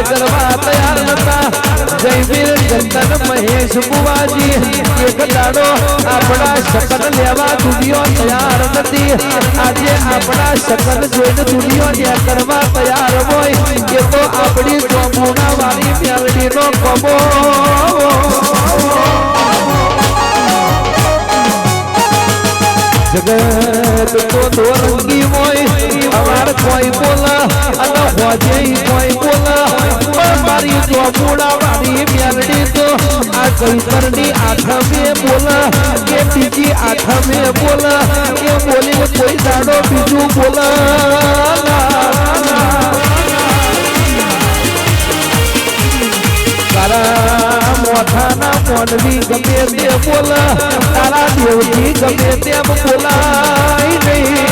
કરવા તૈયાર નતા જયવીર ચંદન મહેશ બુવાજી એક દાડો આપણા શકન લેવા દુનિયો તૈયાર નથી આજે આપણા શકન જોઈને દુનિયો ન્યા કરવા તૈયાર હોય એ તો આપણી ચોમુના વાળી મેલડીનો કમો જગત તો દોરંગી હોય અમાર કોઈ બોલા અને હોજે કોઈ બોલા પણ મારી ચોમુના વાળી મેલડી તો આ કઈતરની આઠમે બોલા કે બીજી આઠમે બોલા કે બોલી કોઈ દાડો બીજું બોલા તારા મોઠાના મોનવી ગમે તે બોલા તારા દેવજી ગમે તેમ બોલાય નહીં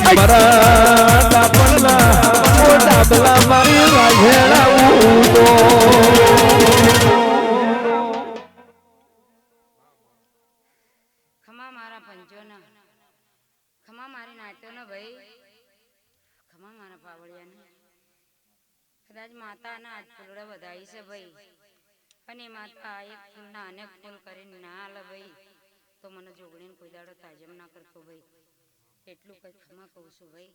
મારા ડાબલા ઓ ડાબલા મારી વાઘેડાવું તો ખમા મારા પંચોના ખમા મારી નાટ્યોના ભાઈ ખમા મારા પાવડિયાને કદાચ માતાના આજ ફૂલડા વધાઈ છે ભાઈ અને માતા એક ફૂલના અનેક ફૂલ કરીને ના આલે ભાઈ તો મને જોગણીને કોઈ દાડો તાજમ ના કરતો ભાઈ એટલું કઈ ખમા કહું છું ભાઈ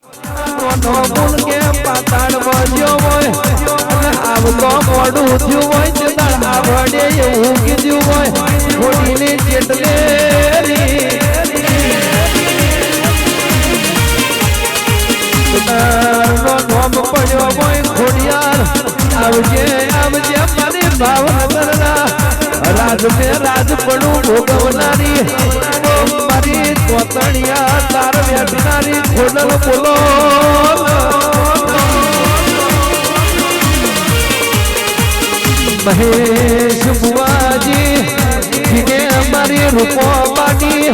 નો ફૂલ કે પાતાળ વજ્યો હોય અને આવતો મોડું થયું હોય તે દાળ આવડે એવું કીધું હોય ખોડીને જેટલે નોમ પડ્યો હોય ખોડિયાર આવજે આવજે મારી ભાવનગરના રાજ મે રાજ પડું ભોગવનારી મારી તોતણિયા તાર બેઠનારી ખોડલ બોલો મહેશ બુવાજી જીને અમારી રૂપો પાટી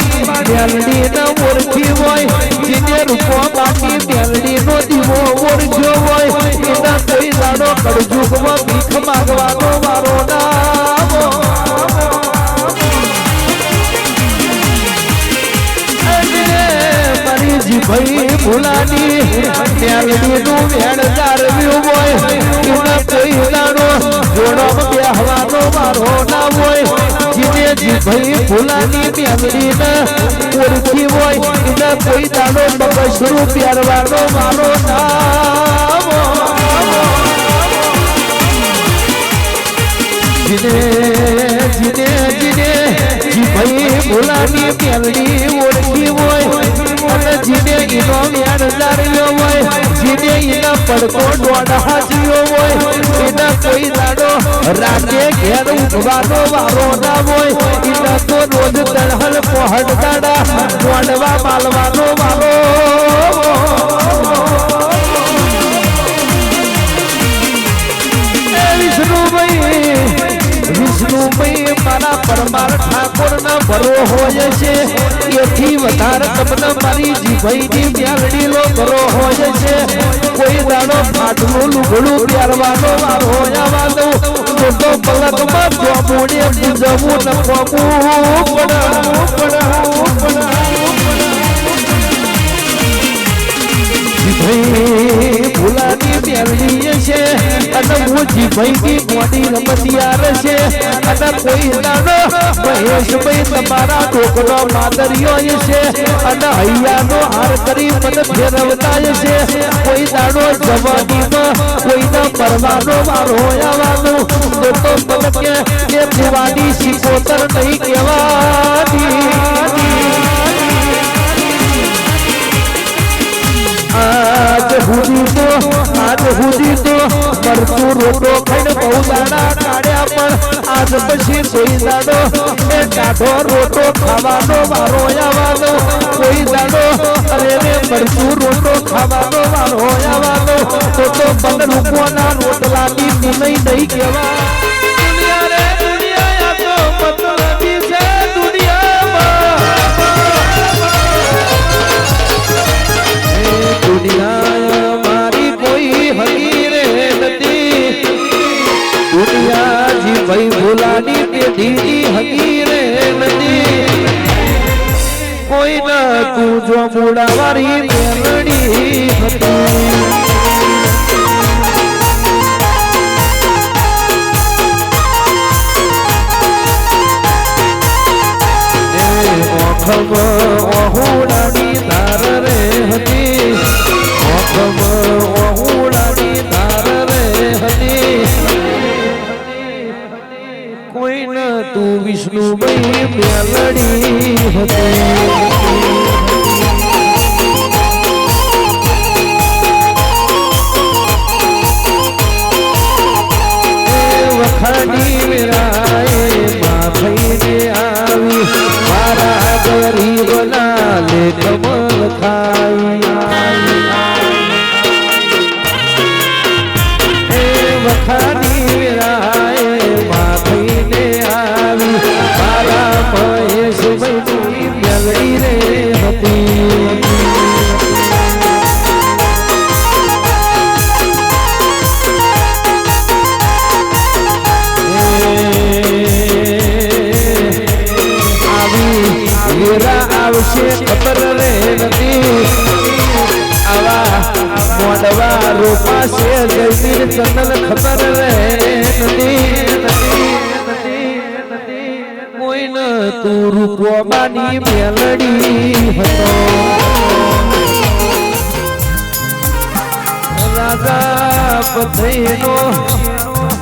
મેલડી ન ઓળખી હોય જીને રૂપો પાટી મેલડી નો દીવો ઓળખ્યો હોય એના કોઈ દાડો કળજુગમાં ભીખ માંગવાનો મારો નામ મારી જીભાઈ ભૂલાની મેલડી નું વેણ જાળવ્યું હોય એના કોઈ દાડો જોડો બેહવાનો મારો નામ હોય જીને જીભાઈ ભૂલાની મેલડી ને ઓળખી હોય એના કોઈ દાડો બગસરું પહેરવાનો મારો નામ જીને જીને જીને જીભાઈ ભૂલાની મેલડી ઓળખી હોય અને જીને એનો વેણ જાળવ્યો હોય જીને એના પડકો દોડા જીવ્યો હોય એના કોઈ દાડો રાતે ઘેર ઉઠવાનો વારો ના હોય એના તો રોજ તળહલ પહોંચ દાડા દોડવા માલવાનો વારો વિષ્ણુભાઈ મારા પરમાર ઠાકોર ના ભરો હોય છે એથી વધારે તમને મારી જીભાઈની મેલડી નો ભરો હોય છે કોઈ દાડો ફાટલું લુગડું પહેરવાનો વારો આવવાનો મોટો પલકમાં જોબુને પૂજવું ન ખોબું ભૂલાની મેલડી છે અને હું જીભાઈની મોટી રમતિયાર છે અને કોઈ દાડો મહેશભાઈ તમારા ટોકનો માદરિયો છે અને હૈયાનો હાર કરી મને ફેરવતા છે કોઈ દાડો જવાનીમાં કોઈનો પરવાનો વારો આવવાનો તો મને કે દેવાની શિકોતર નહીં કહેવાની આજ સુધી તો મરતું રોટો ખાઈને બહુ દાડા કાઢ્યા પણ આજ પછી કોઈ દાડો એ કાઢો રોટો ખાવાનો વારો આવવાનો કોઈ દાડો અરે મરતું રોટો ખાવાનો વારો આવવાનો તો બંધ રૂપોના રોટલાની નિમય નહીં કહેવા દુનિયા મારી કોઈ હકીરે નથી દુનિયા જીભાઈ ભૂલાની પેઢીની હકીરે નથી કોઈ ના તું જો મૂળાવાળી મેલડી ઓહુડાની ધાર રે હતી ઓહુડાની ધાર રે હતી કોઈ ન તું વિષ્ણુભાઈ મેલડી હતી વખાણી મેરાએ માથઈને આવી મારા ગરીબ લાલે કમલ ખાઈ એ વખાણી મેરાએ માથઈને આવી મારા મહેશભાઈની મેલડી રે હતી આવશે ખબર રે નથી આવા મોડવા રોપાશે જમીર ચંદન ખબર રે નથી કોઈ ન તું રૂપોબાની મેલડી હતો રાજા પથઈનો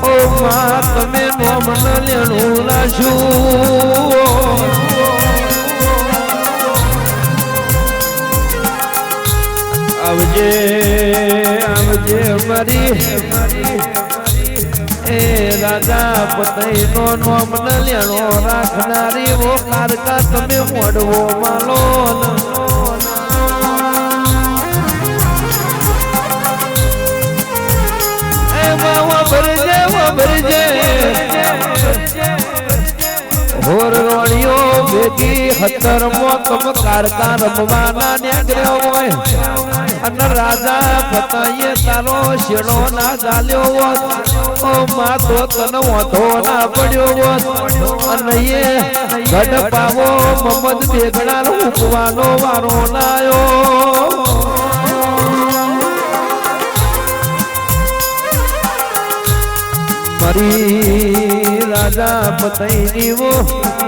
ઓ માં તમે નોમન લેણું લાશું આવજે આવજે મારી એ રાજા પતઈનો નોમ ન લેણો રાખનારી વો કારકા તમે મોડવો માલો એ વબરજે હોર રોડિયો ભેગી હતરમો તમ કારકા રમવાના નેગર્યો હોય અને રાજા ફતાઈએ તારો શેડો ના ચાલ્યો હોત ઓ માં તો તને વાંધો ના પડ્યો હોત અને એ ગઢ પાવો મમદ બેગડા રૂપવાનો વારો લાયો મારી રાજા પતઈની વો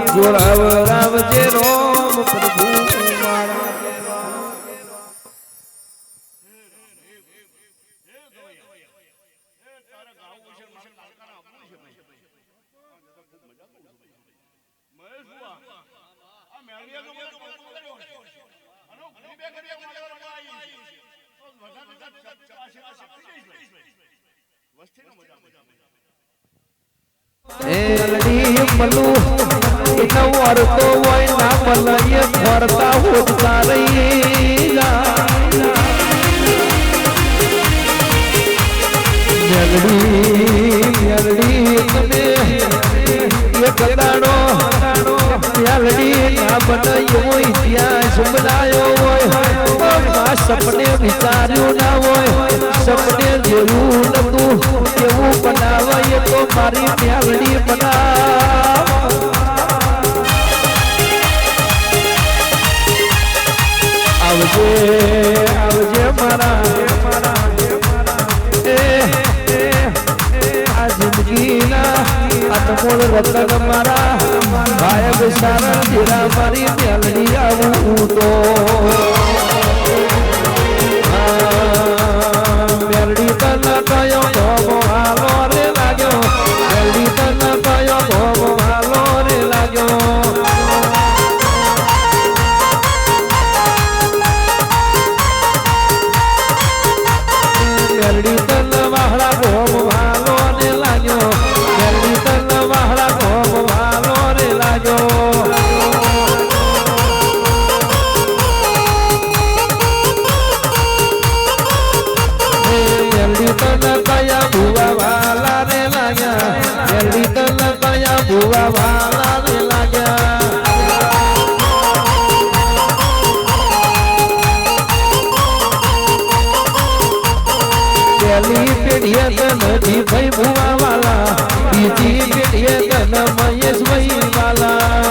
જોરાવ રાવજે રોમ પ્રભુ મલુ એનો વર્તો હોય ના મલાય ફરતા હોતા રહી મેલડી તમે એક દાડો મેલડી ના બનાયો ઇતિહાસ બનાયો હોય સપને વિચાર્યું ના હોય સપને જેવું નતું એવું બનાવાય તો મારી મેલડી બનાવ આવજે આવજે મારા આ જિંદગીના અનમોલ રતન મારા ગાયક સારા જીરા મારી મેલડી આવું તો મેલડી તને કયો ભોગો હાલો રે લાગ્યો મેલડી તને કયો ભોગો હાલો રે લાગ્યો મેલડી તને વાહડા ભોગો હાલો રે લાગ્યો મેલડી તને વાહડા ભોગો હાલો રે લાગ્યો ભુવા વાલા રે લાગ્યા પેલી પેઢીએ નથી ભાઈ ભુવા વાલા બીજી પેઢીએ તન મહેશ ભાઈ વાલા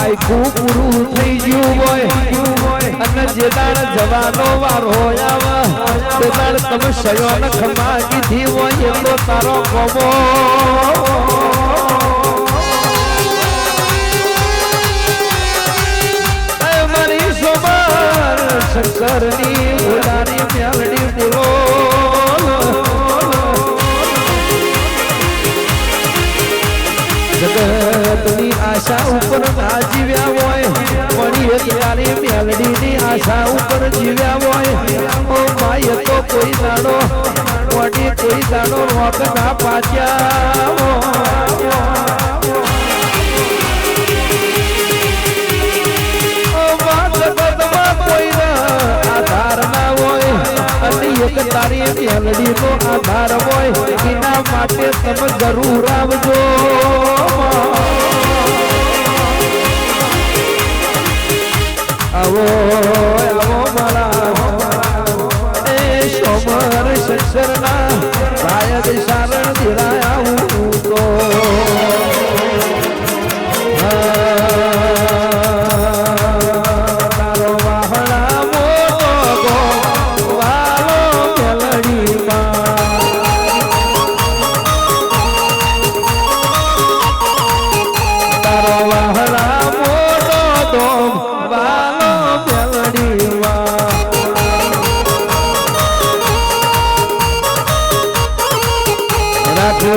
આખું પૂરું થઈ ગયું હોય અને જે દાળ જવાનો વારો આવે તે દાળ તમે સયોન ખમા કીધી હોય એ તો તારો કોમો મારી સોમાર શંકરની ભોલાની મ્યાલડી બોલો જગતની આશા ઉપર ના જીવ્યા હોય પણ એ તારી મેલડીની આશા ઉપર જીવ્યા હોય ઓ માય તો કોઈ દાડો કોડી કોઈ દાડો રોક ના પાચ્યા કોઈ આધાર ના હોય અને એક તારી મેલડી નો આધાર હોય એના માટે તમે જરૂર આવજો આવો આવો મારા એ સોમર શંકરના ભાયદ સારણ ધીરાય આવું તો તારો વાહણા મોટો વાલો મેલડીમાં તારો વાહણા મોટો વાલો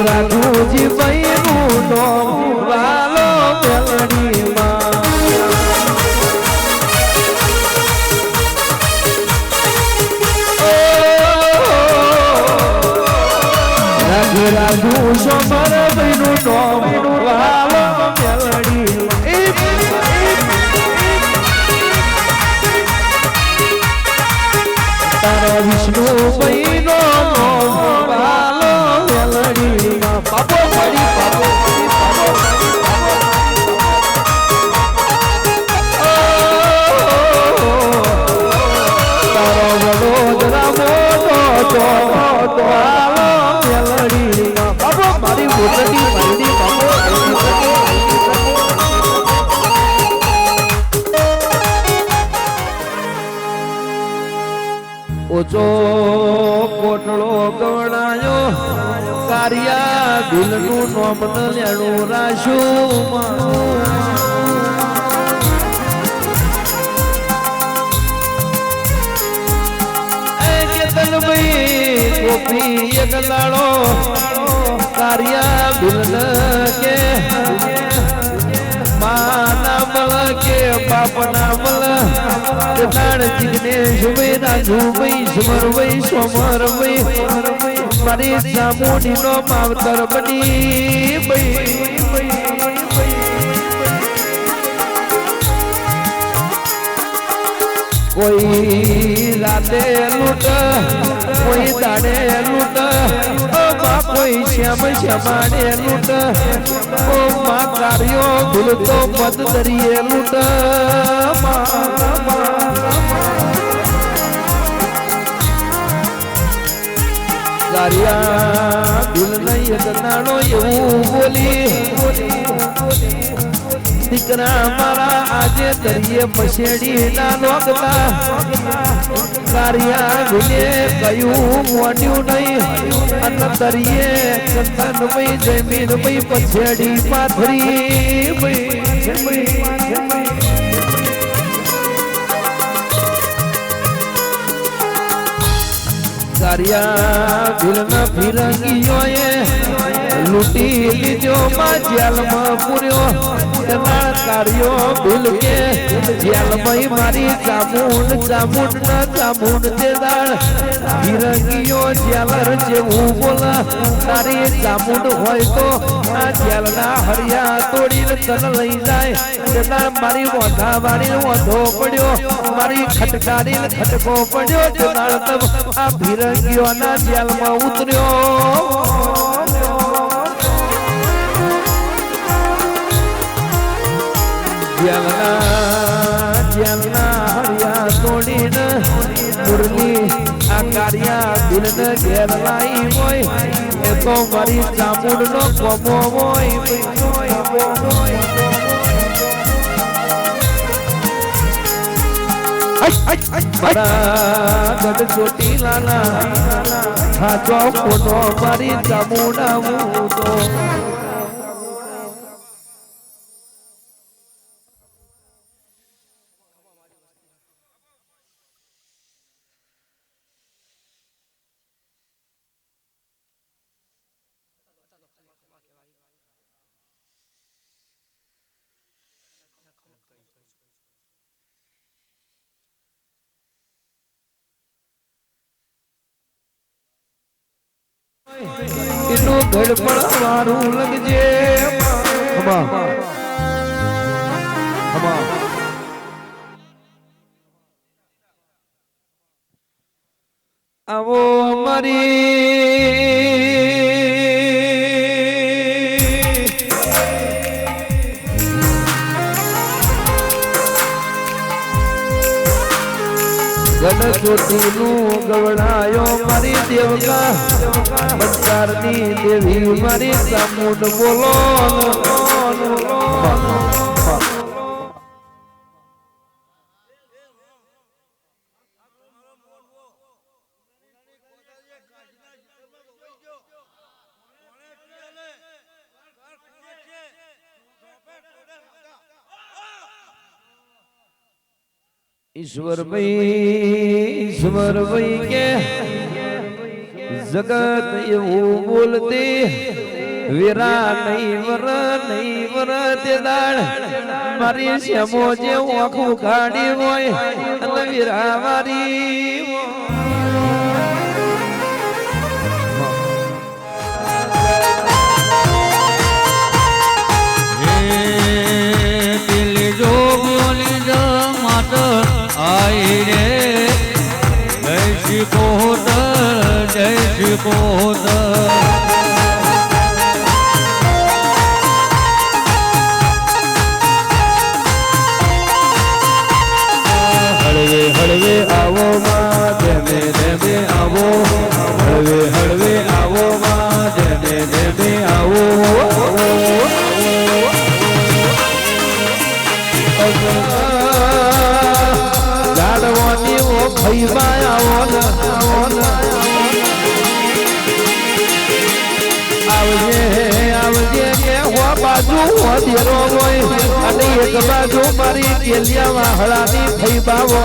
રાખુજી ભાઈ નો વાલો મેલડીમાં રાખુ સોમર ભાઈ નો વાલો મેલડીમાં તારો વિષ્ણુ ભાઈ નો વાલો મેલડીમાં પાપો પડી પાપો તારો વડોદરા મોટો વાલો મેલડીમાં પાપો મારી મોટડી મારી પાપો ઓછો કોટલો ગવણાયો કારિયા દિલનું નોમ ન લેણું રાશું કેતન ભાઈ ગોપી એક લાડો કારિયા દિલ કે માના મલ કે બાપના મલ તાણ જિગ્નેશ ભાઈ રાજુ ભાઈ સમર ભાઈ સોમર ભાઈ મારી જામુની નો માવતર બની કોઈ રાતે લૂટ કોઈ દાડે લૂટ કોઈ શ્યામ શ્યામાડે લૂટ ઓ મા કાર્યો ભૂલતો પદ દરિયે લૂટ કાર્યા ભૂલ નહીં નાનો એવું બોલી દીકરા મારા આજે દરિયે પછેડી ના લોકતા કાર્યા ભૂલે કયું મોડ્યું નહીં અને દરિયે ચંદન ભાઈ જમીન ભાઈ પછેડી પાથરી કાર્યા ભૂલના ફિરંગીઓએ લૂટી લીધો માં જેલમાં પૂર્યો તેના કાર્યો ભૂલ કે જેલમાં મારી ચામુંડ તે દાળ ફિરંગીઓ જેલર જેવું બોલા તારી ચામુંડ હોય તો આ જેલના હરિયા તોડીને તન લઈ જાય તેના મારી મોઢા વાળી ઓઢો પડ્યો મારી ખટકારી ખટકો પડ્યો તેના આ ફિરંગીઓના જેલમાં ઉતર્યો જેલના હરિયા તોડીને મુરલી આ કાર્યા દિલને ઘેર લાઈ હોય એ તો મારી ચામુંડનો કોમો હોય મારા ગઢ ચોટીલાના હાચો કોનો મારી ચામુંડાવું તો એનું ઘડપણ મારું લગજે આવો ગઢચોટીનું ગવડાયો મારી દેવકા બંકારની દેવી મારી ચામુંડ બોલો ईश्वर भाई के जगत એવું બોલતે વીરા નહીં વર તે દાળ મારી શ્યામો જે આખું કાઢી હોય અને વીરા મારી आई रे जय श्री कोहतर हळवे हळवे आवो मां धीमे धीमे आवो हळवे हळवे आवो मां धीमे धीमे आवो જાડવાની ઓ ખઈબા આવો આવજે કે હો બાજુ હો દેરો હોય અને એક બાજુ મારી કેલિયા વાહળાની ખઈબાવો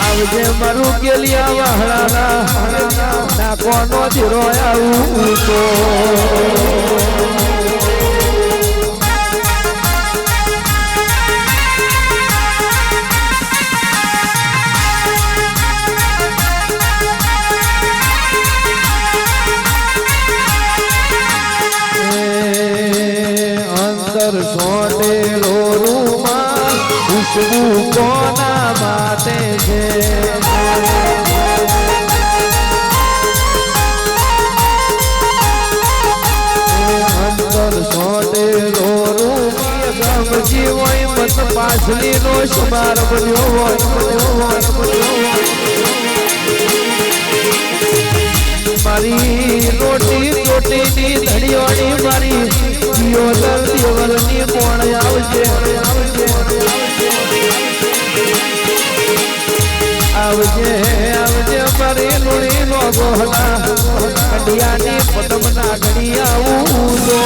આવજે મારું કેલિયા વાહળાના નાકોનો દેરો આવું તો સોટેલો રૂમાલ ખુશ્બુ કોના માટે છે અંતર સોટેલો રૂમાલ ગમજી હોય મત પાછલી નો શુમાર બન્યો હોય મારી રોટી રોટીની ધડીઓની મારી દિયોદર દેવરની કોણ આવજે મારી લુણી નો ગોહના કડિયાની પદમના ઘડી આવું તો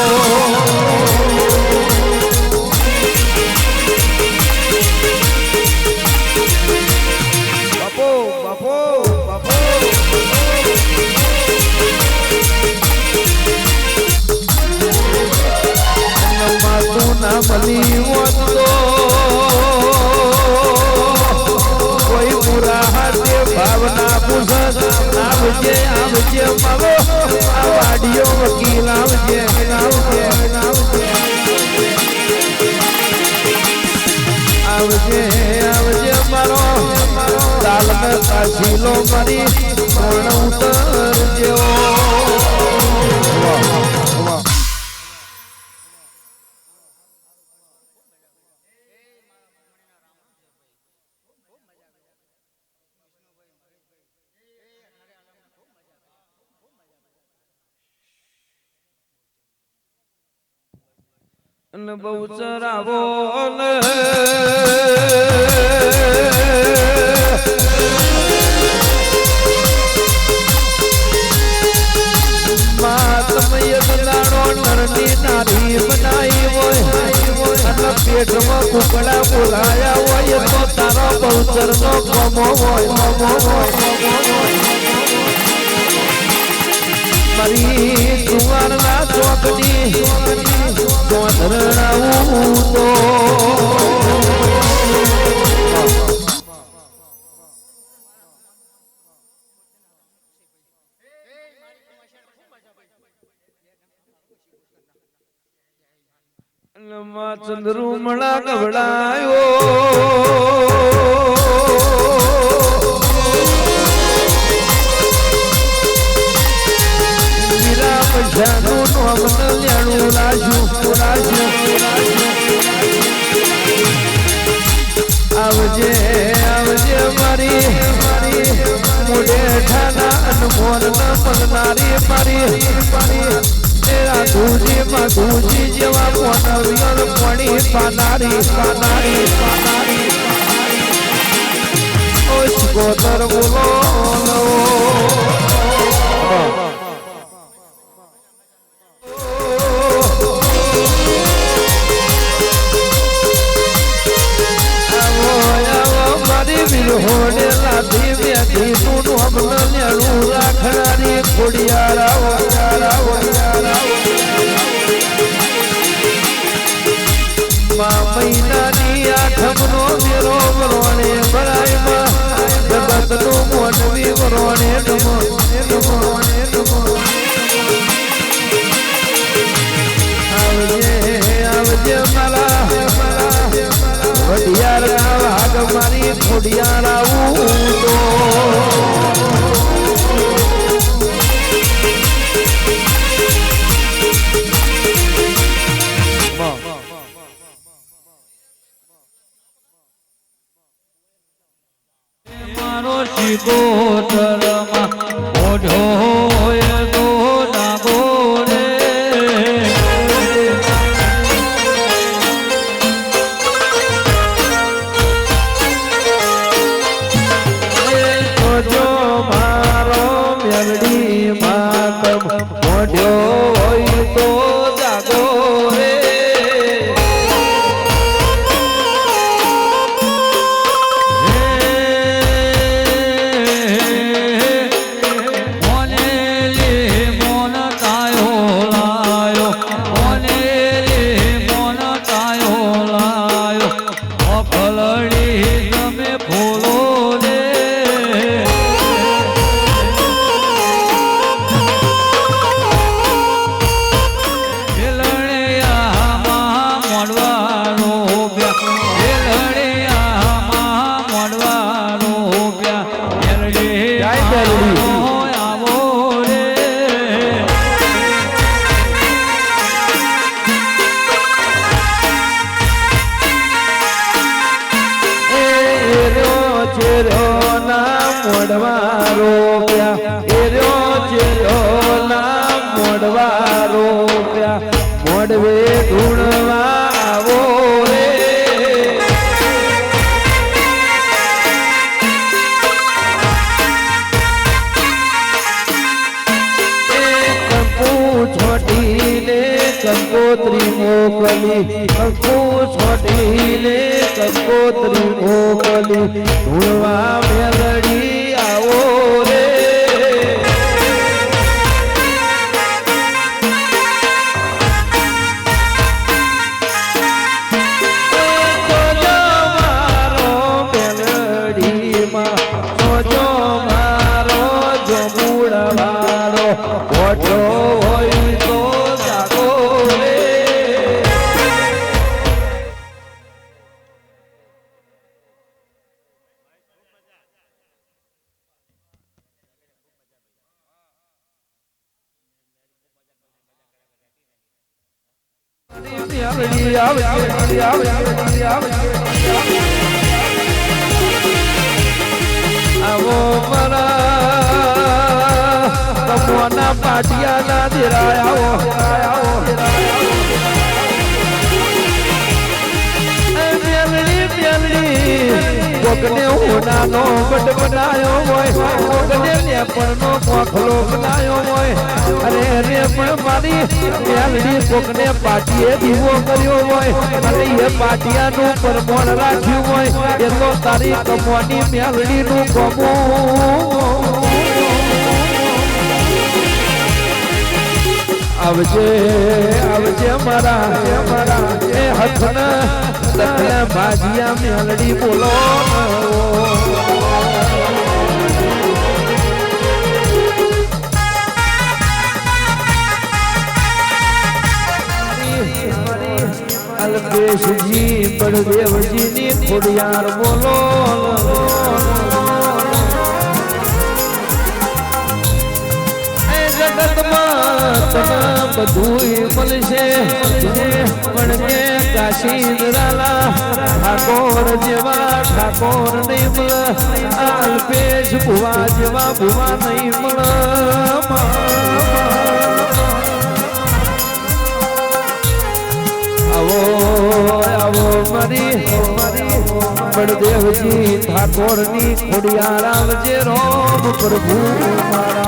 મળી તો કોઈ પૂરા હાથે ભાવના પૂછત આવજે મારો આ વાડીઓ વકીલ આવજે મારો તાલ ને કાશીલો મારી પૂર્ણ ઉતરજો અને બહુ ચરાવો ને નરની નારી બનાવી હોય અને પેટમાં કુકડા બોલાયા હોય તો તારો બહુચર નો કમો હોય મારી સુવારના ચોકડી ચોધરણાવું તો ચંદ્રુમણા ગવડાયો મીરા પૈસાનું નોમ લેણું આવજે આવજે મારી મોઢેઠાના અનમોલ ન મળનારી મારી તુજી માં તુજી જેવા પોનવિયર પડી પાનારી ઓ શિકોતર બોલો મારી વિરહોને લાધી બેઠી તું હમણાં લેણું રાખનારી ખોડિયારા મહિનાની આઠમનો મેરો વરોણે ભરાયમાં જગતનું મોનવી વરોણે આવજે મારા વઢિયારના વાઘ મારી ખોડિયારાવું તો શિકોતરમાં મોઢો હોય તો ડાબો રે જો મારો મેલડી માતમ મોઢો હોય તો જાગો રે મોડવારો મોડવારો મોડવે ધૂણવા આવો રે કંકુ છોટીને કંકોત્રી મોકલી કંકુ છોટીને કંકોત્રી મોકલી ધૂણવા મેલડી આવો રે આવો મારા તમોના પાટિયાના દેરાય આવો કોકને હોનાનો બટ બનાયો હોય, કોકને નેપણનો કોખલો બનાયો હોય, અરે રે પણ મારી મેલડી કોકને પાટીએ દીવો કર્યો હોય અને એ પાટિયાનું પરમોણ રાખ્યું હોય, એ તો તારી કમવાની મેલડીનું કમો આવજે આવજે મારા એ હથના તને ભાજિયા મેલડી બોલો અલ્પેશજી બળદેવજીની ખોડિયાર બોલો બધું મળશે પણ કે કાશી દરાલા ઠાકોર જેવા ઠાકોર નહીં મળે, અલ્પેશ ભુવા જેવા ભુવા નહીં મળે. આવો આવો મારી બળદેવજી ઠાકોરની ખોડિયાર આવજે રોમ પ્રભુ મારા.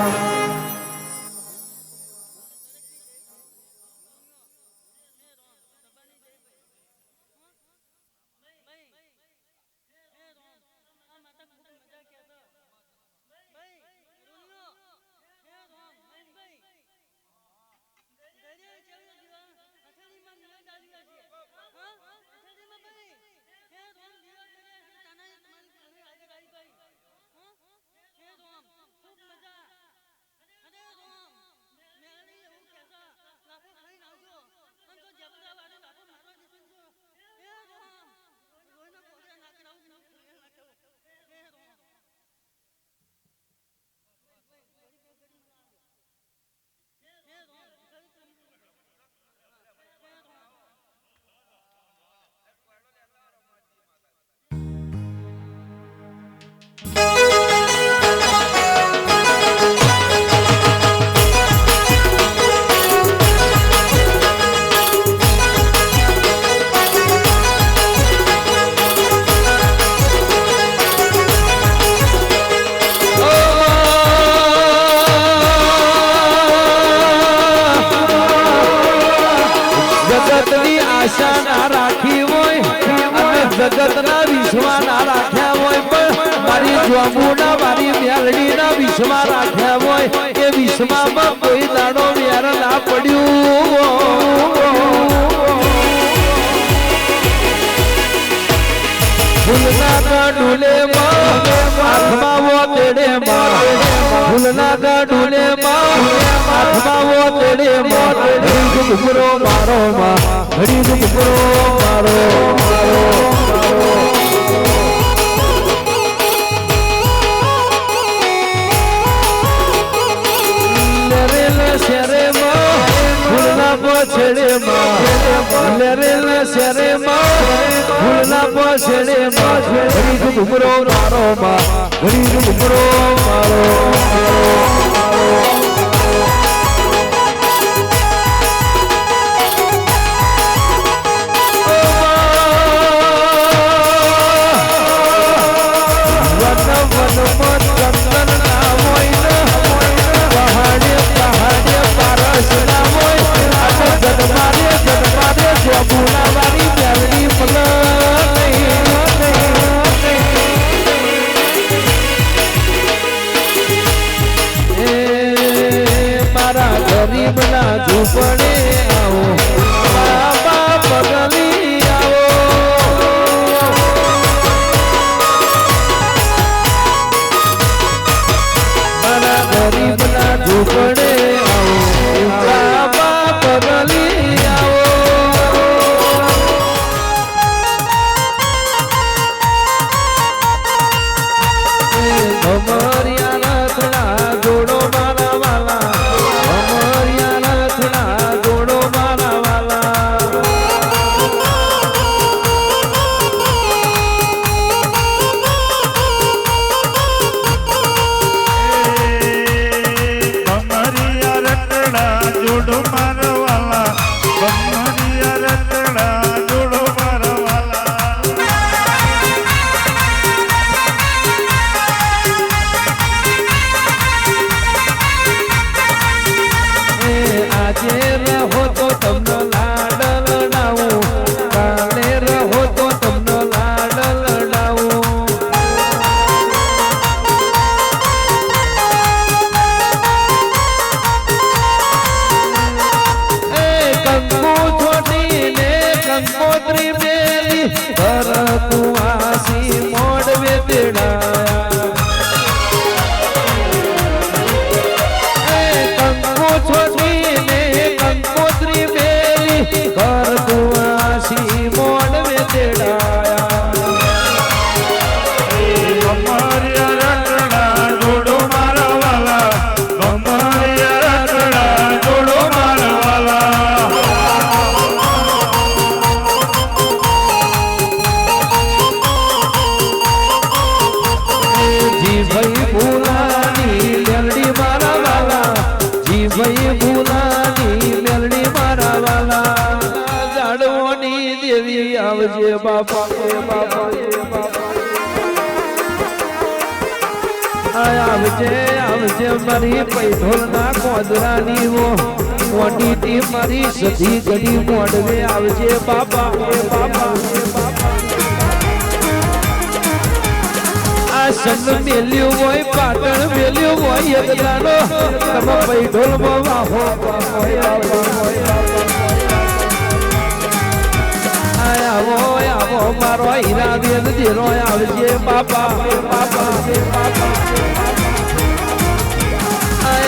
આશા ના રાખી હોય અને જગત ના વિશ્વાસ ના રાખ્યા હોય, પણ મારી જોબુના મારી મેલડી ના વિશ્વાસ રાખ્યા હોય, એ વિશ્વામાં કોઈ દાડો વેર ના પડ્યું. ફૂલના ગાડુલે હાથમાં વોતડે ફૂલના ગાડુલે હાથમાં વોતડે ઘડી ઘુમરો મારો ઘડી ઘુમરો મારો શેરે ફૂલના પછડે લેરે શેરે ફૂલના પછડે ઘડી ઘુમરો મારો ઘડી ઘુમરો મારો. ગરીબના ઝૂંપડે આવો બાબા પગલી આવો, મારા ગરીબના ઝૂંપડે આવો બાબા પગલી આવો. અમારિયા રથડા જોડો મારા વાલા, અમારિયા રથડા દુઆસી મોડવે તેડાયા કંકો છોડીને કંકોત્રી મેલી ઘર દુઆસી મોડવે તેડાયા અમારી રટડા જોડો મારા વાલા અમારી રટડા જોડો મારા વાલા જી ભાઈ ભૂલાની મેલડી મારા વાલા જી ભાઈ ભૂલાની મેલડી મારા વાલા જાડવોની દેવી આવજે બાપા એ બાપા એ બાપા આવજે આવજે મારી પૈઠોલ ના કોદરાની વો મોટી મારી સધી ઘડી મોડવે આવજે બાપા એ બાપા એ બાપા આ સંગ મેલ્યું હોય પાટણ મેલ્યું હોય એક દાડો તમે પૈઠોલ માં વાહો આવો આવો મારો હીરા બેન દેરો આવજે બાપા બાપા બાપા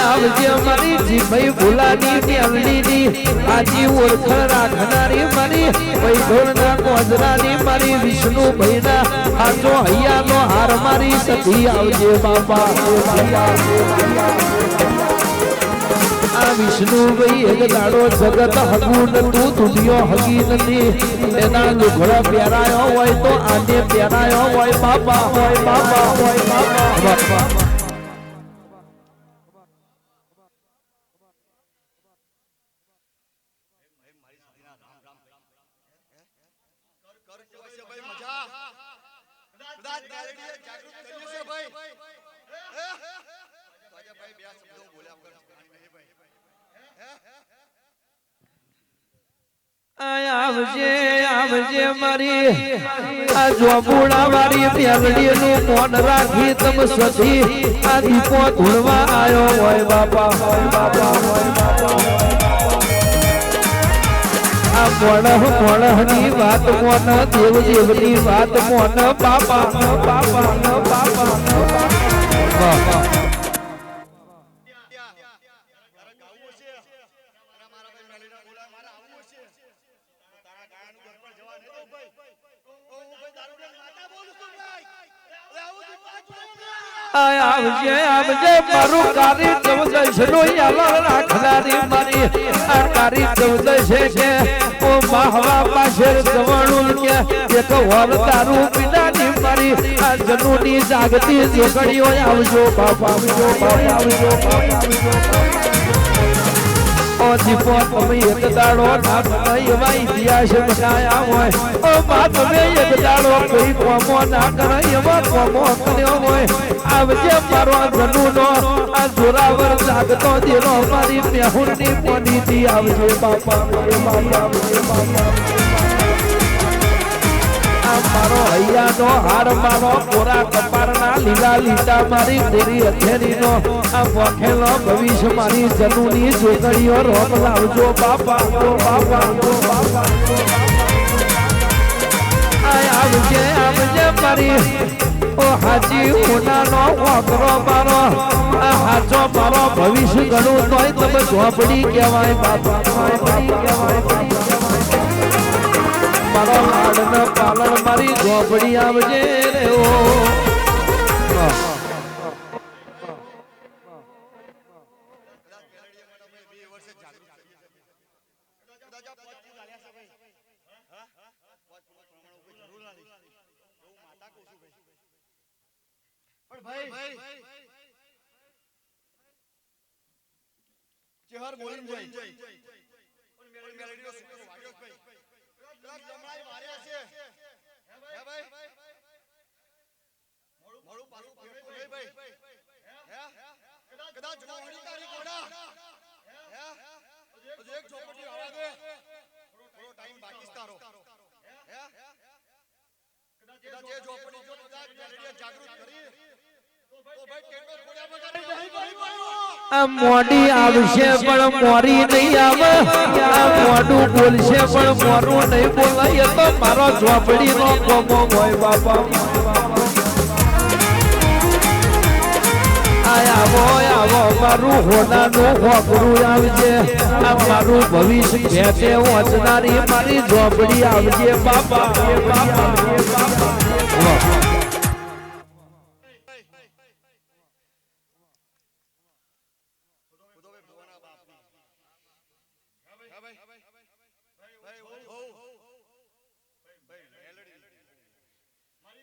આવજે મારી જીભાઈ ભૂલાની મેલડીની આજી ઓળખ રાખનારી મારી પૈઠોળના કોદરાની મારી વિષ્ણુભાઈના આજો હૈયાનો હાર મારી સતી આવજે બાપા આ વિષ્ણુભાઈ એક દાડો જગત હગું નતું દુનિયો હગી નથી એના લુગડા પહેરાયો હોય તો આને પહેરાયો હોય બાપા હોય બાપા હોય બાપા આવજે આવજે મારી આ જોબુડા વાળી મેલડી નું મોન રાખી તમ સધી આ દીપો ધૂળવા આયો હોય બાપા હોય બાપા હોય બાપા આ મોણહ ની વાત મોન દેવ દેવની વાત મોન બાપા બાપા બાપા બાપા આવજે આવજે મારું કારી ચૌદશ નો યાલા રાખનારી મારી આ કારી ચૌદશ છે ઓ માહવા પાછળ જવાણું કે એક વર દારૂ પીનાની મારી આ જનુની જાગતી જોગડીઓ આવજો બાપા આવજો બાપા આવજો બાપા ઓ દીપો તમે એક દાડો નામ એવા ઇતિહાસ બનાયા હોય ઓ બા તમે એક દાડો કોઈ કોમો ના કરે એવા કોમો કર્યો હોય આવજે મારો જનુનો આ જોરાવર જાગતો દેરો મારી મેહુરની પોનીથી આવજે બાપા બાપા બાપા મારો હૈયાનો હાર મારો કોરા કપારના લીલા લીટા મારી તેરી હથેરીનો આ વખેલો ભવિષ્ય મારી જનુની જોગડીઓ રોમ લાવજો બાપા બાપા બાપા આવજે આવજે મારી ઓ હાજી ઓનાનો વાકરો મારો આ હાચો મારો ભવિષ્ય ગણું તોય તમે ઝોપડી કહેવાય બાપા ઝોપડી કહેવાય મારો લાડન પાલન મારી ઝોપડી આવજે રે ઓ ચેહર બોલીને જઈ પણ મેલેડીનો સુકો વાગ્યો ભાઈ કદાચ જમણાઈ માર્યા છે હે ભાઈ મોડું પાછું પકડે નહીં ભાઈ હે કદાચ મોહણી તારી કોડા હે હજુ એક ચોપટી આવા દે થોડો ટાઈમ બાકી તારો હે કદાચ એ ચોપટી જો કદાચ મેલેડીએ જાગૃત કરી તો ભાઈ ટેન્ડર ખોલ્યા વગર નહીં ભાઈ આ મોડી આવશે પણ મોરી નહીં આવે આ મોડું બોલશે પણ મોરું નહીં બોલાય તો મારો ઝોપડી નો કોમો હોય બાપા આવો મારું હોનાનું હોકરું આવજે આ મારું ભવિષ્ય ભેટે વાંચનારી મારી ઝોપડી આવજે બાપા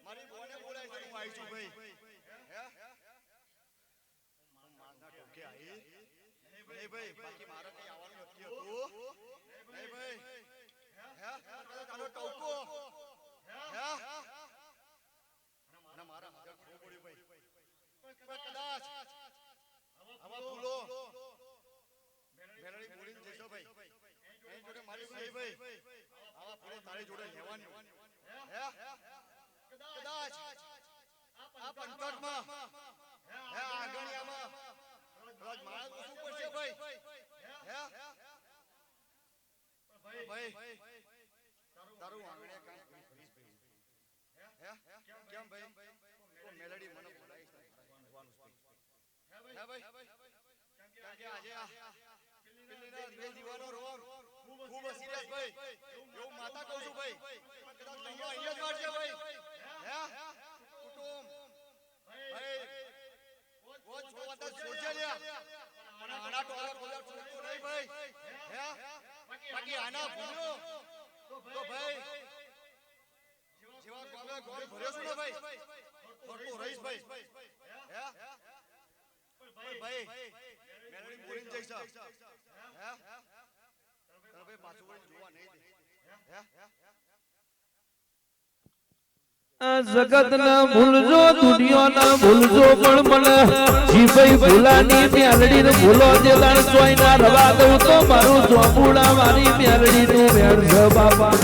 મારી બોને બોલાય છે હું આવી છું ભાઈ મારના ટોકે આવી નહીં ભાઈ બાકી મારે કઈ આવવાનું નથી હતું નહીં ભાઈ હે તારો ટોકો હે અને મારા હાજર ખો પડ્યું ભાઈ કદાચ આવા ભૂલો મેલડી બોલીને જશો ભાઈ એની જોડે મારી સહી ભાઈ આવા ભૂલો તારી જોડે લેવાની હે કદાચ આ પંકજમાં હે આગળિયામાં કદાચ માણસ શું પડશે ભાઈ હે ભાઈ તારું આંગણે કામ કરીશ ભાઈ હે કેમ ભાઈ તો મેલડી મને બોલાવીશ ભગવાનનું સ્પીચ હે ભાઈ કારણ કે આજે પેલીના બે દીવાનો રોમ ખૂબ સિરિયસ ભાઈ એવું માતા કહું છું ભાઈ કદાચ લંગડો અહીંયા જ વાળશે ભાઈ હે કુટુંબ ભાઈ કોઈ છોડતા છોડજે લ્યા અને આના ટોળા ખોલા છોડતો નહીં ભાઈ હે બાકી આના ભૂલ્યો તો ભાઈ જેવા ગોમે ગોળ ભર્યો છું ને ભાઈ ફરતો રહીશ ભાઈ હે ભાઈ મેલડી બોલીને જઈશ હે તને ભાઈ પાછું વળી જોવા નહીં દે હે જગત ના ભૂલજો દુનિયા ના ભૂલજો પણ મને જીભાઈ ભૂલાની મેલડી ને ભૂલો જે દાણ ચોઈ ના રવા દઉં તો મારું ચોપુડા મારી મેલડી નું મેળ છે બાપા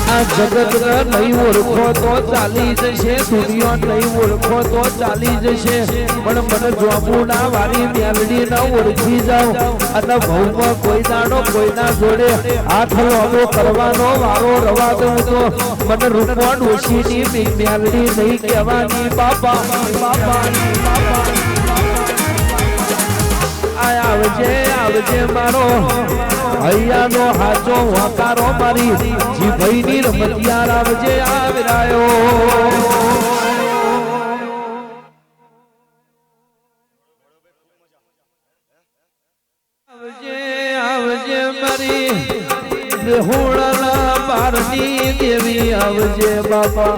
આ જગત નહીં ઓળખો તો ચાલી જશે દુનિયા નહીં ઓળખો તો ચાલી જશે પણ મને જોપુડા વાળી મેલડી ન ઓળખી જાવ અને ભવમાં કોઈ દાડો કોઈના જોડે હાથ લોબો કરવાનો વારો રવા દઉં તો મને રૂપવા ડોશીની મેલડી નહીં કહેવાની બાપા આવજે મારો હૈયાનો હાચો વાકારો મારી જીભાઈની રમતિયાર આવજે આવરાયો આવજે મારી દેહુળના પારની દેવી આવજે બાપા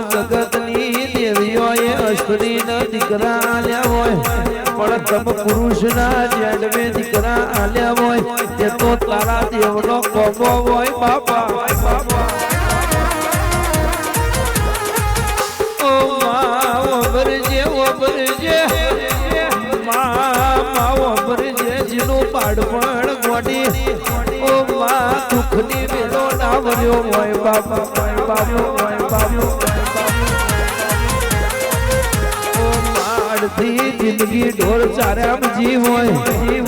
જગતની દેવીઓએ અશ્વિનીના દીકરા આલ્યા હોય પણ તમે પુરુષના જન્મે દીકરા આલ્યા હોય તે તો તારા દેવનો કોમો હોય બાપા ઓ માં ઓબરજે ઓબરજે જીનું પાડપણ ગોડી ઓ માં દુઃખની મેલો ના વર્યો હોય બાપા અડધી જિંદગી ઢોર ચાર્યામ જી હોય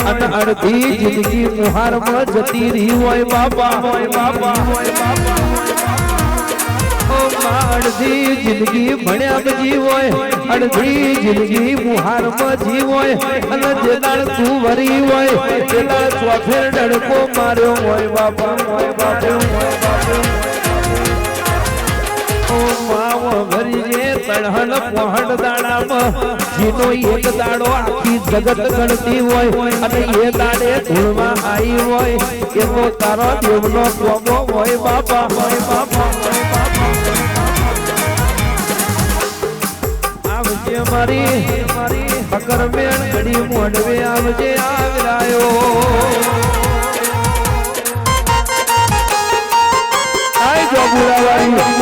અને અડધી જિંદગી મુહારમાં જતી રહી હોય બાપા અડધી જિંદગી ભણ્યા જી હોય અડધી જિંદગી મુહારમાં જી હોય અને જે દાળ તું વરી હોય તે દાળ ચોફેર ડડકો માર્યો હોય બાપા ભરી જે તણહન પહોંડ દાડામાં જીનો એક દાડો આખી જગત ગણતી હોય અને એ દાડે ધૂળમાં આવી હોય એનો તારો દેવનો કોમો હોય બાપા આવજે મારી ફકર મેળ ઘડી મોઢવે આવજે આવરાયો આય જો બુડાવાળી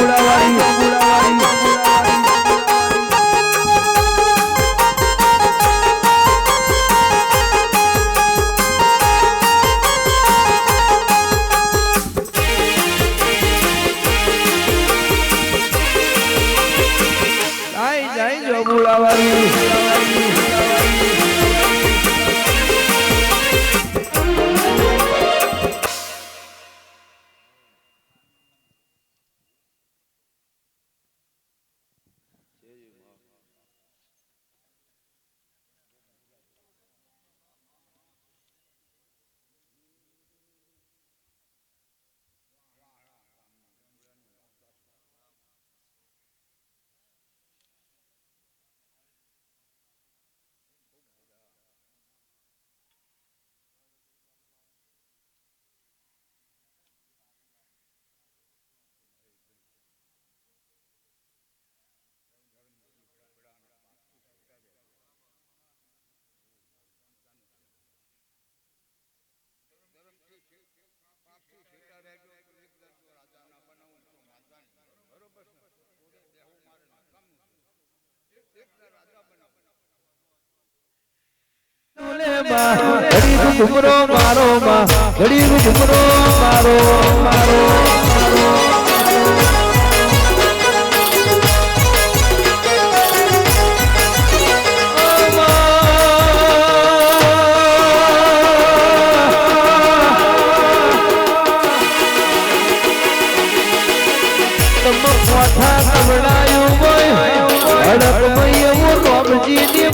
ઘડીનું ઘુમરો મારો માં ઘડીનું ઘુમરો મારો મારો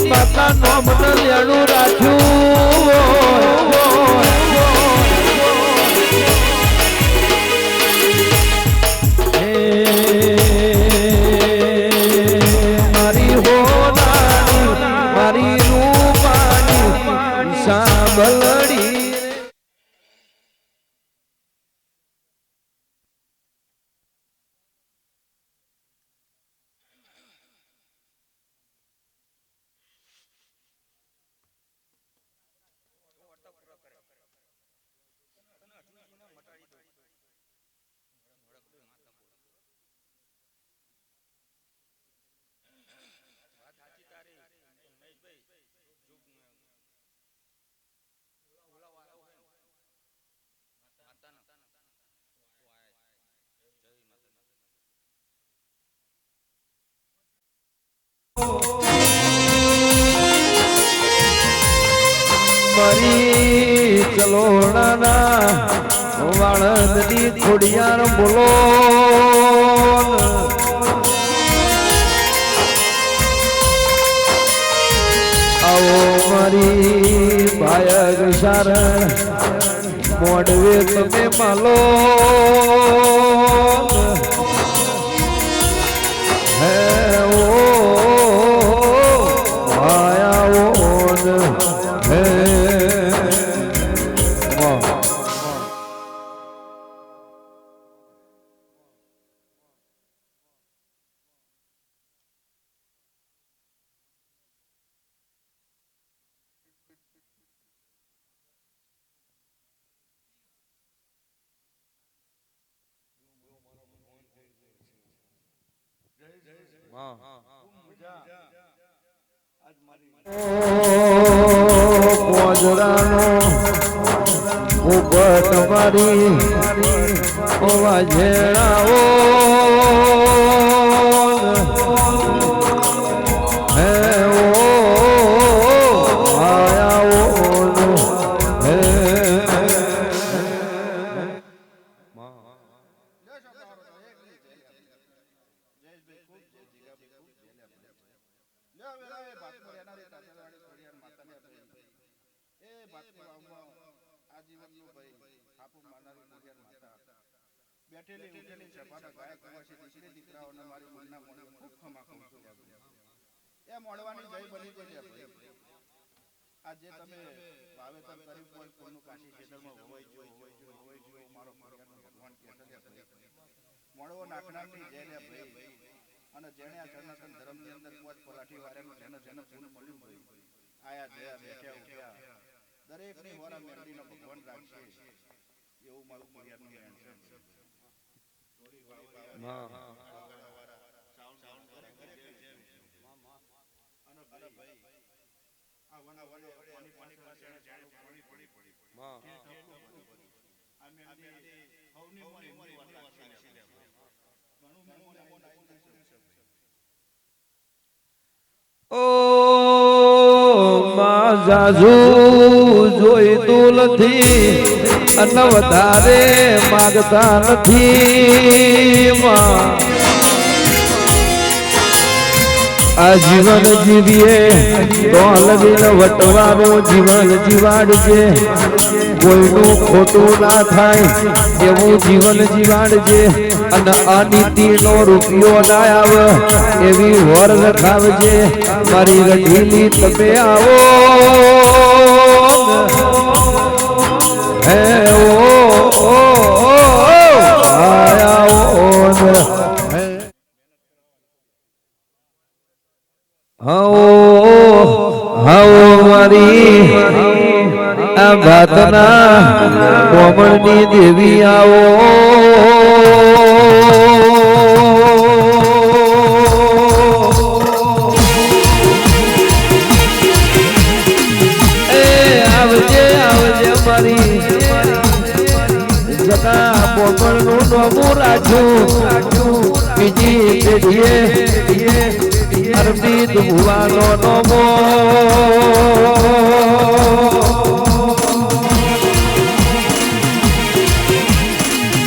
માતા નોમ લેણું રાખ્યું મારી હોનાની મારી રૂપાની સાંભળડી મારી ચલોડાના વાળંદની ખોડિયાર બોલો આવો મારી ભાયગ સારણ મોડવે તમે માલો હે ઓ પોજરાનો ઉપર તમારી વાજેણાઓ હે ઓ આયાઓ હે બેઠેલી ઉઠેલી સભાના ગાયક કુવાસી દીકરી દીકરાઓને મારી મનના મોણે ખૂબ ખમા કહું છું એ મોડવાની જય બની ગઈ છે આ જે તમે વાવેતર કર્યું કોઈ કોનું કાશી ખેતરમાં હોવાઈ ગયો મારો ફરિયાદનો ભગવાન કે મોડવો નાખનારની જય લે ભાઈ અને જેણે આ સનાતન ધર્મની અંદર પોત પલાઠી વાળાનું જેને જેને પૂર્ણ મળ્યું ભાઈ આયા જયા બેઠ્યા ઉઠ્યા દરેકની હોરા મેરડીનો ભગવાન રાખશે એવું મારું ફરિયાદનું મેન છે ઓ માં જાજુ જોઈતું નથી અને વધારે માગતા નથી માં આ જીવન જીવીએ તો લગીને વટવાનું જીવન જીવાડજે કોઈનું ખોટું ના થાય એવું જીવન જીવાડજે અને અનીતિનો રૂપિયો ના આવે એવી વર રખાવજે મારી રઢીલી તમે આવો હે ઓ હાઓ મારી આ ભાતના કોમળની દેવી આવો આવજે આવજે મારી જગા પોપળનું નોમું રાખ્યું બીજી પેઢીએ અરબી ભુવાનો નોમો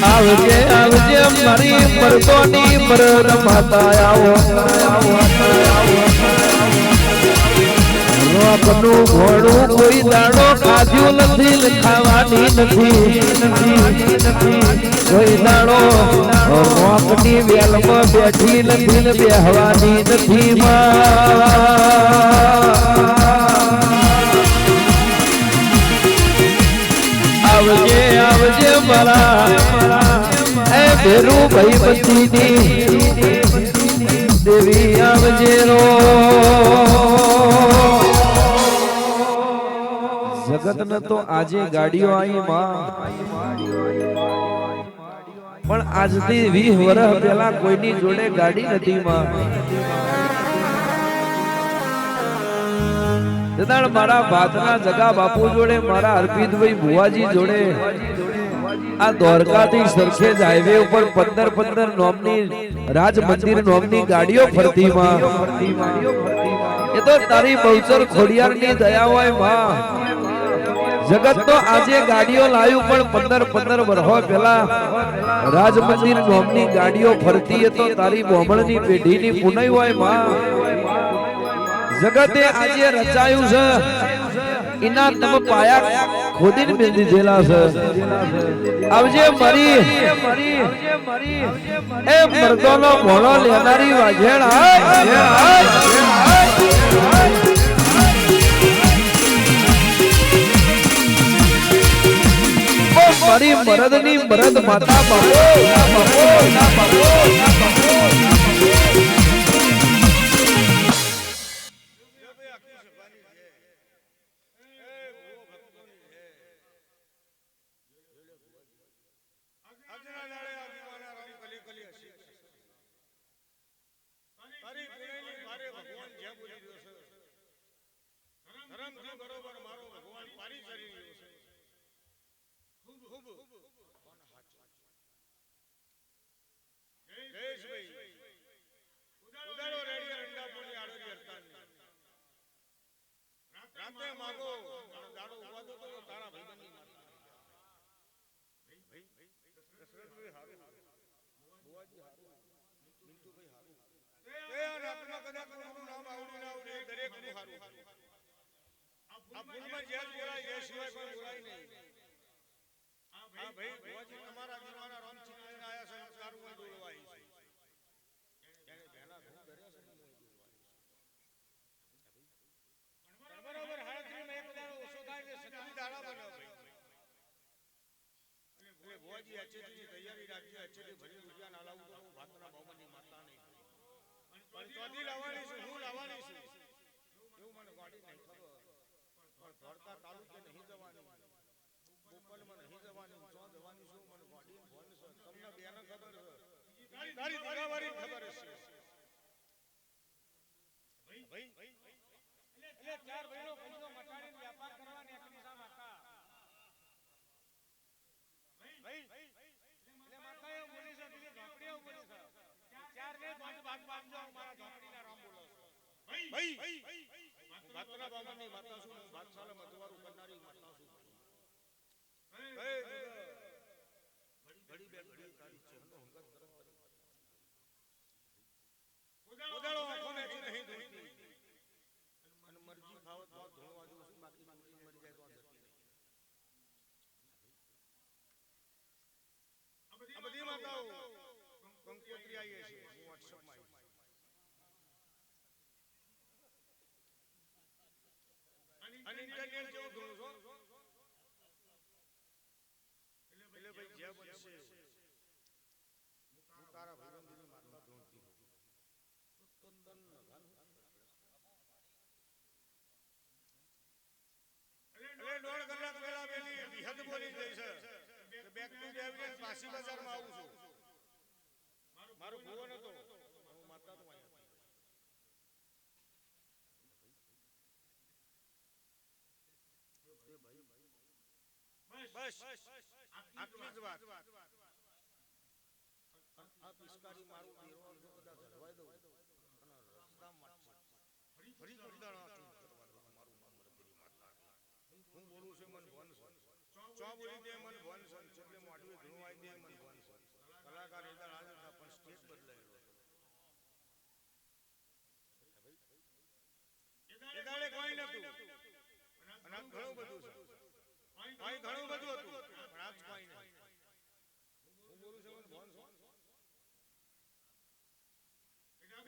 આવજે આવજે મારી મરદોની મરદ માતા આવો રોકનું ઘોડું કોઈ દાડો ખાધ્યું નથી ને ખાવાની નથી કોઈ દાડો રોકની વેલમાં બેઠી નથી ને બેહવાની નથી આવજે આવજે મારા એ ભેરું ભાઈ બચીની દેવી આવજે રો જગત ને તો આજે ગાડીઓ આવી પણ આજથી 20 વર્ષ પહેલા કોઈની જોડે ગાડી નથી મારા ભાતના જગા બાપુ જોડે મારા અર્પિતભાઈ ભુવાજી જોડે આ દ્વારકાથી સરખેજ હાઈવે ઉપર 15 નોમની રાજ મંદિર નોમની ગાડીઓ ફરતી એ તો તારી બહુચર ખોડિયારની દયા હોય જગત તો આજે ગાડીઓ લાવ્યું પણ 15 વર્ષો પહેલા રાજ મંદિર નોમની ગાડીઓ ફરતી એ તો તારી બોમણની પેઢીની પુનઈ હોય જગતે આજે રચાયું છે ઇના તમે પાયા ખોદીને મેં દીધેલા છે આવજે મારી એ મર્દોનો ભોળો લેનારી વાજેણ મારી મરદની મરદ માતા બાપો બજારમાં આવું છું મારો ભુવન હતો હું માતા તો અહીંયા બસ આટલી જ વાત આ પિસ્કારી મારું દેવાનું જો કદાચ હલવાઈ દઉં અને રસ્તામાં ફરી કુદાણા મારું નામ રતરી માતા હું બોલું છું મન ભવન ચો બોલી દે મન ભવન એટલે મોઢું ઘણું આવી દે મન ભવન કલાકાર એદાળ હાજર હતા પણ સ્ટેજ બદલાયેલો એદાળે કોઈ નતું અને આ ઘણું બધું છે અહીં ઘણું બધું હતું પણ આજ કોઈ નહીં હું બોલું છું મન ભવન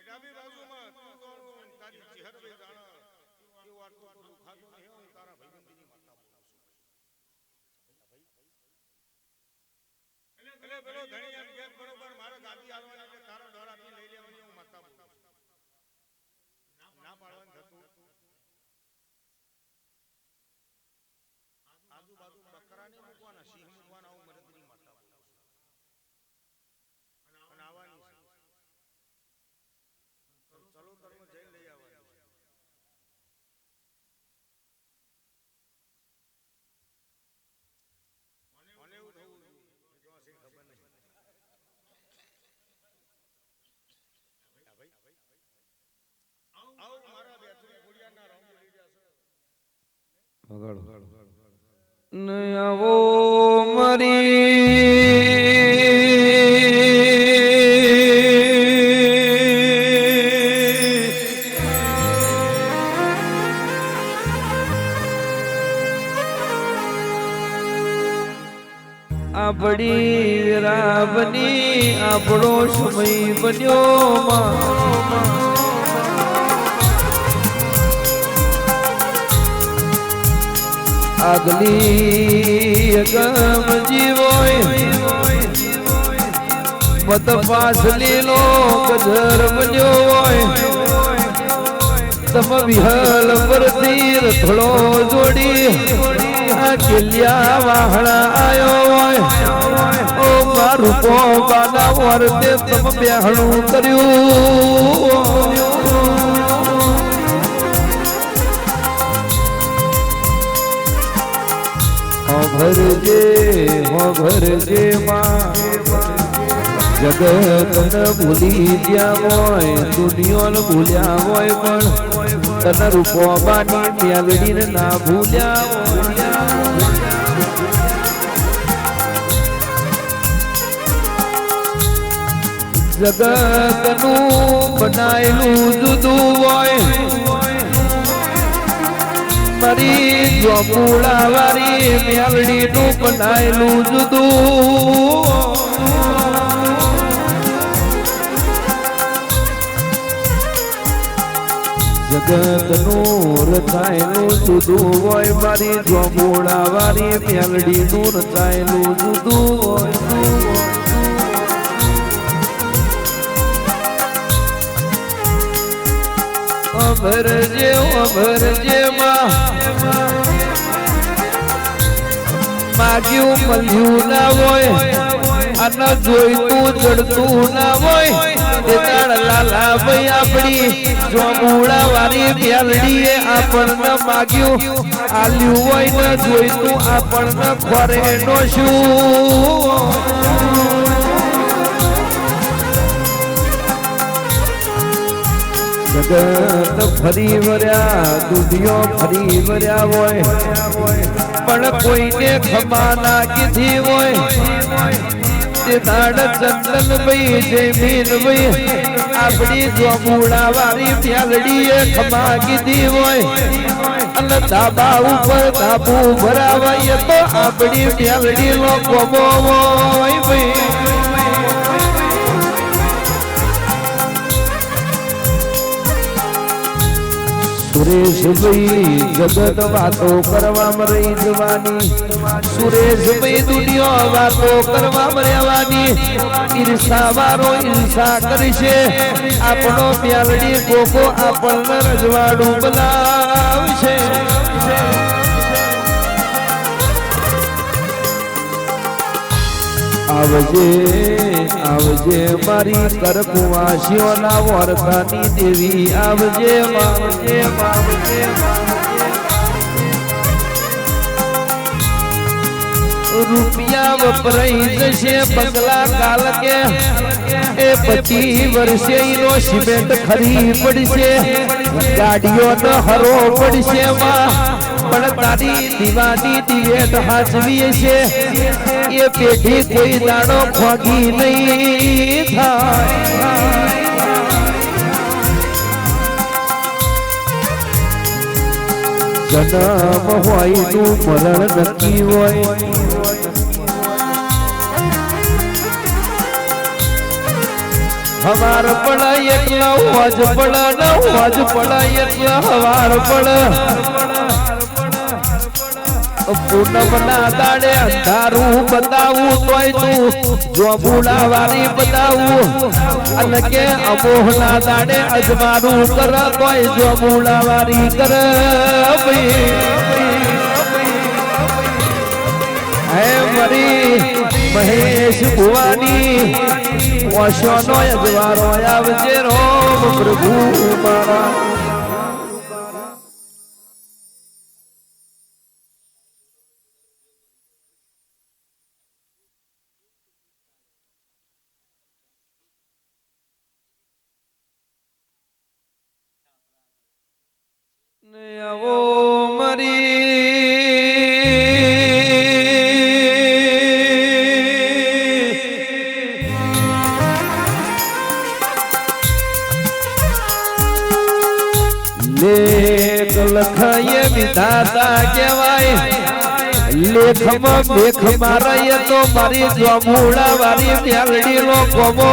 ડાબી બાજુમાં તું તો તારી ચહેર બે જાણા એ વાતો તો દુખાતો નહીં હું તારા ભાઈબંધીની માતા બોલું છું એટલે પેલો ધણી એમ કે બરોબર મારો ગાદી આવવાની એટલે તારો ડર આપી લઈ લેવાની હું માતા બોલું છું ના પાડવાનું થતું આજુબાજુ બકરા ને મૂકવાના સિંહ મૂકવાના હું મરદની માતા બોલું છું અને આવવાની છે ચલો કર્મ જઈને લઈ આવવાની મને એવું થવું જો હશે ખબર નહીં આવો મારા બેઠું ગુડિયાના રામ લઈ જશે નયાવો મરી આપણી રાવની આપણો સમય બન્યો આગલી અગમ જીવોય મત પાસલીનો કદર બન્યો હોય તમ વિહલ પરથી રથડો જોડી આ કિલ્યા વાહણા આયો હોય ઓ મારું કો બાના વર્તે તમ બેહણું કર્યું ભરજે માં જગત ન ભૂલી ગયા હોય દુનિયા ભૂલ્યા હોય પણ તન રૂપોબાની મેલડી ના ભૂલ્યા જગત નું બનાયેલું જુદું હોય મારી જોપુડા વારી મેલડી નું બનાયેલું જુદું જગત નું રચાયેલું જુદું હોય મારી જોપુડા વારી મેલડી નું રચાયેલું જુદું હોય અભરજે માં માગ્યું મળ્યું ના હોય અને જોઈતું જડતું ના હોય તે તાળ લાલા ભાઈ આપણી જોમુડા વાળી મેલડીએ આપણને માગ્યું આલ્યું હોય ને જોઈતું આપણને ખોરે નો શું જગત ફરી વર્યા દુનિયો ફરી વર્યા હોય પણ કોઈને ખમા ના કીધી હોય તે દાડ ચંદન ભાઈ જયમીન ભાઈ આપણી જોમુડા વાળી મેલડીએ ખમા કીધી હોય અને ધાબા ઉપર ધાબુ ભરાવાય તો આપણી મેલડી નો કોબો હોય ભાઈ સુરેશભાઈ જગત વાતો કરવામાં રહી જવાની સુરેશભાઈ દુનિયા વાતો કરવામાં રહેવાની ઈર્ષા વાળો ઈર્ષા કરશે આપણો મેલડી કોકો આપણને રજવાડું બનાવશે આવજે આવજે મારી કરકુવાસીઓના વર્તાની દેવી આવજે આવજે આવજે રૂપિયા વપરાઈ જશે પગલા કાલ કે એ 25 વર્ષે ઈનો સિમેન્ટ ખરી પડશે ગાડીઓ ન હરો પડશે માં પણ તારી દીવાની દિવેટ હાચવી છે એ પેઢી કોઈ દાડો ખોગી નહીં થાય જન્મ હોય નું મરણ નક્કી હોય હવાર પડ એકલા હોજ પડ હોજ પડ એકલા હવાર પડ પૂનમ ના દાડે અંધારું બતાવું તોય તું જો બુડાવારી બતાવું અને કે અમોહ ના દાડે અજમારું કર તોય જો બુડાવારી કર હે મરી મહેશ ભુવાની ઓશોનો અજવારો આવજે રોમ પ્રભુ મારા આવો લેખ લખાય વિધાતા કહેવાય લેખમાં ભેખ મારાય તો મારી જમુડા વારી મેલડી નો કોમો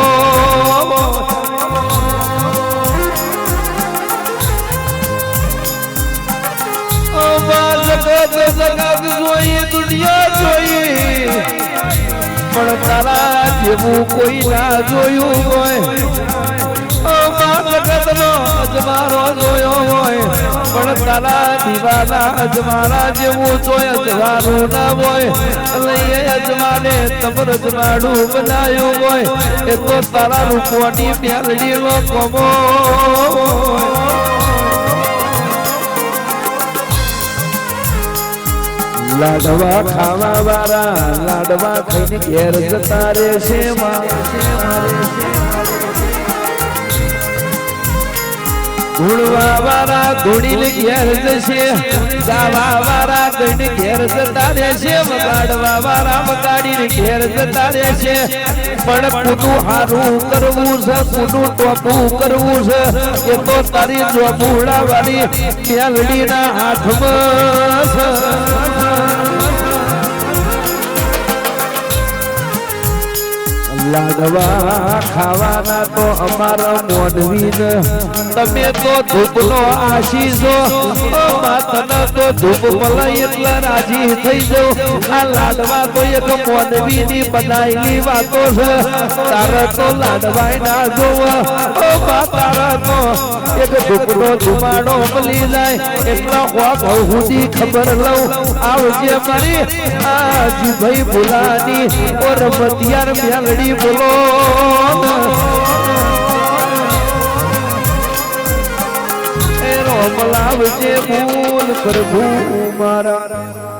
જગત જોઈએ દુનિયા જોઈએ પણ તારા જેવું કોઈ ના જોયું હોય જગત નો અજમારો જોયો હોય પણ તારા દીવાના અજમારા જેવું જોય અજવારું ના હોય એટલે અજમાને તમર અજમાડું બનાવ્યું હોય એ તો તારા રૂપવાની મેલડી નો કોમો લાડવા ખાવા વાળા લાડવા ખાઈને ઘેર જતા રહેશે ધૂળવા વાળા ધૂળીને ઘેર જશે ગાવા વાળા ગઈને ઘેર જતા રહેશે વગાડવા વાળા વગાડીને ઘેર જતા રહેશે પણ પૂરું હારું કરવું છે પૂરું ટોપું કરવું છે એ તો તારી જોબુડા વાળી મેલડીના હાથમાં છે લાડવા ખાવાના તો અમારા મોઢવીને તમે તો ધૂપનો આશીષો માતના તો ધૂપ મલાઈ એટલે રાજી થઈ જાવ આ લાડવા તો એક મોઢવીની બનાયેલી વાતો છે તારે તો લાડવાય ના જોવા તારા તો એક ધૂપનો ધુમાડો મળી જાય એટલા હોક સુધી ખબર લઉં આવજે મારી આજી ભાઈ ભુલાની ઓર મતિયાર મેલડી બોલો એ રોમ લાવજે ભૂલ પ્રભુ મારા